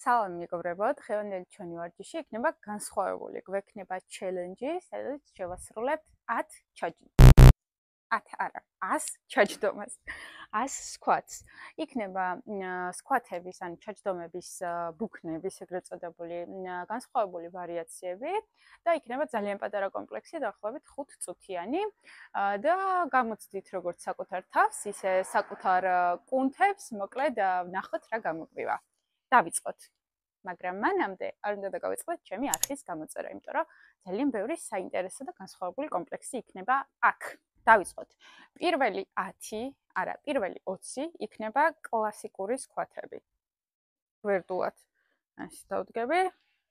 სალამი მეგობრებო, დღევანდელი ჩვენი ვარჯიში იქნება განსხვავებული. გვექნება ჩელენჯი, სადაც შევასრულებთ 10 ჩაჯდომას. 100 squats. იქნება squat-ების, ან ჩაჯდომების ბუქნების, ეგრეთ წოდებული, განსხვავებული ვარიაციები და იქნება ძალიან პატარა კომპლექსი, დაახლოებით 5 წუთიანი და გამოცდით როგორც საკუთარ თავს, ისე საკუთარ კუნთებს, მოკლედ ვნახოთ რა გამოგვივა. დავიწყოთ. მაგრამ მანამდე არ უნდა დავიწყოთ ჩემი არხის გამოწერა, იმიტომ რომ ძალიან ბევრი საინტერესო და განსხვავებული კომპლექსი იქნება აქ. დავიწყოთ. პირველი 20 იქნება კლასიკური squat-ები. გვერდულად. ასე დავდგები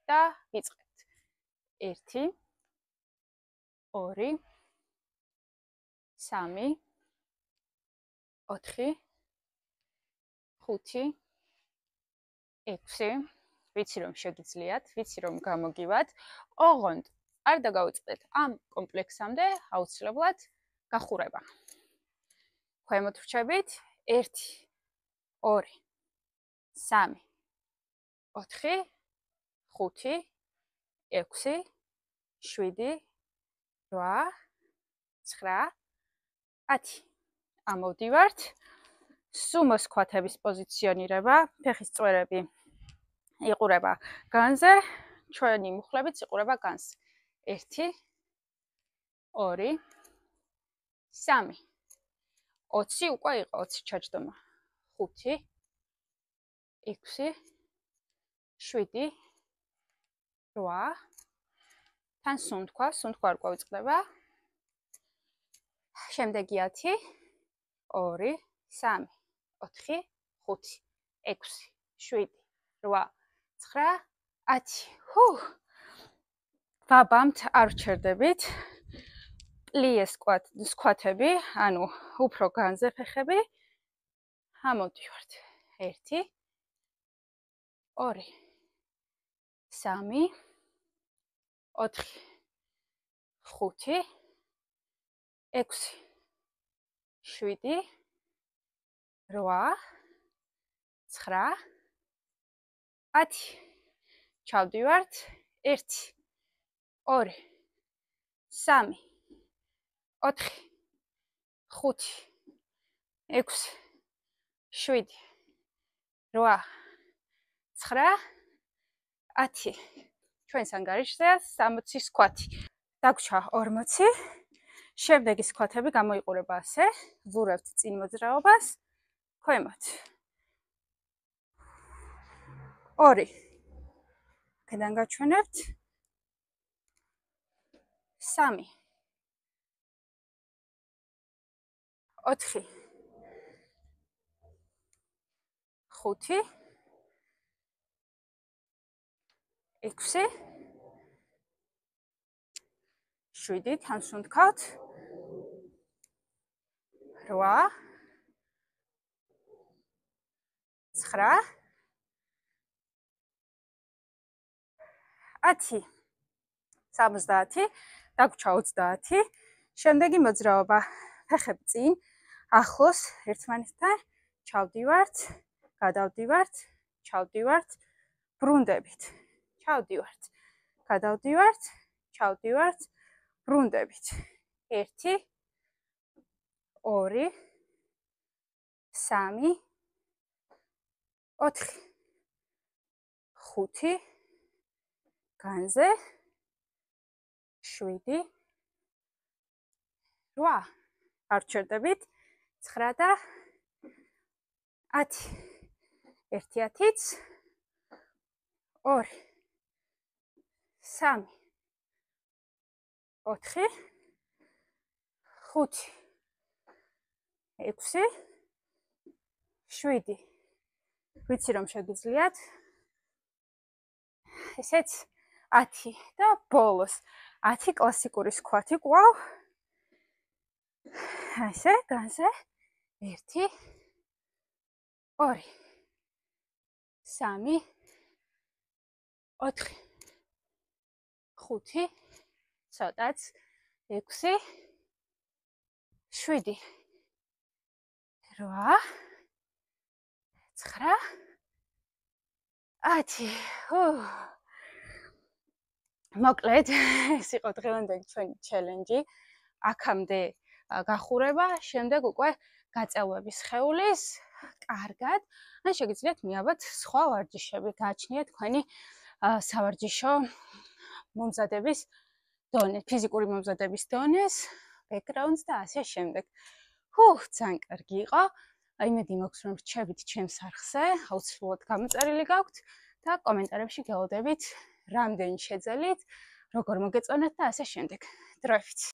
და ვიწყებთ. 1 2 3 4 5 6 ვიცი რომ შეგიძლიათ, ვიცი რომ გამოგივათ. ოღონდ არ დაგავიწყდეთ ამ კომპლექსამდე აუცილებლად გახურება. ქვემოთ ვრჩებით 1 2 3 4 5 6 7 8 9 10. ამოვდივართ. sumo squat-ების პოზიციონირება, ფეხის წვერები იყურება განზე, ჩვენი მუხლებიც იყურება განზე. 1 2 3 20 უკვე იყო 20 ჩაჯდომა. 5 6 7 8 თან სუნთქვა არ გვავიწყდება. შემდეგი 10 2 3 4 5 6 7 8 9 10. ვაბამთ, არ ვჩერდებით. პლიე squat-ები, ანუ უფრო განზე ფეხები. ამოვდივართ. 1 2 3 4 5 6 7 8 9 10. ჩავდივართ. 1 2 3 4 5 6 7 8 9 10. ჩვენს ანგარიშზეა 60 squat-ი. დაგვრჩა 40. შემდეგი squat-ები გამოიყურება ასე. ვურავთ წინ მოძრაობას. ქვემოთ 2 აქედან გაჩვენებთ 3 4 5 6 7 თან სუნთქავთ 8 9 10. 70. დაგვრჩა 30. შემდეგი მოძრაობა. ფეხები წინ, ახლოს ერთმანეთთან, ჩავდივართ, გადავდივართ, ჩავდივართ, ბრუნდებით. ჩავდივართ, გადავდივართ, ჩავდივართ, ბრუნდებით. 1 2 3 4 5 განზე 7 8 არ ჩერდებით 9 და 10. 1 10 2 3 4 5 6 7 ვიცი რომ შეგიძლიათ. ესეც 10 და ბოლოს 10 კლასიკური squat-ი კვლავ. ასე, განზე 1 2 3 4 5 ცოტაც 6 7 8 9 10. მოკლედ, ეს იყო დღევანდელი ჩვენი ჩელენჯი. აქამდე გახურება, შემდეგ უკვე გაწევები სხეულის. კარგად. ან შეგიძლიათ მიაბათ სხვა ვარჯიშები, გააჩნიათ თქვენი სავარჯიშო მომზადების დონე, ფიზიკური მომზადების დონეს, backgrounds და ასე შემდეგ. ძალიან კარგი იყო. იმედი მაქვს, რომ რჩებით ჩემს არხზე, აუცილებლად გამოწერილი გაქვთ და კომენტარებში გელოდებით, რამდენი შეძელით, როგორ მოგეწონათ და ასე შემდეგ. დროებით.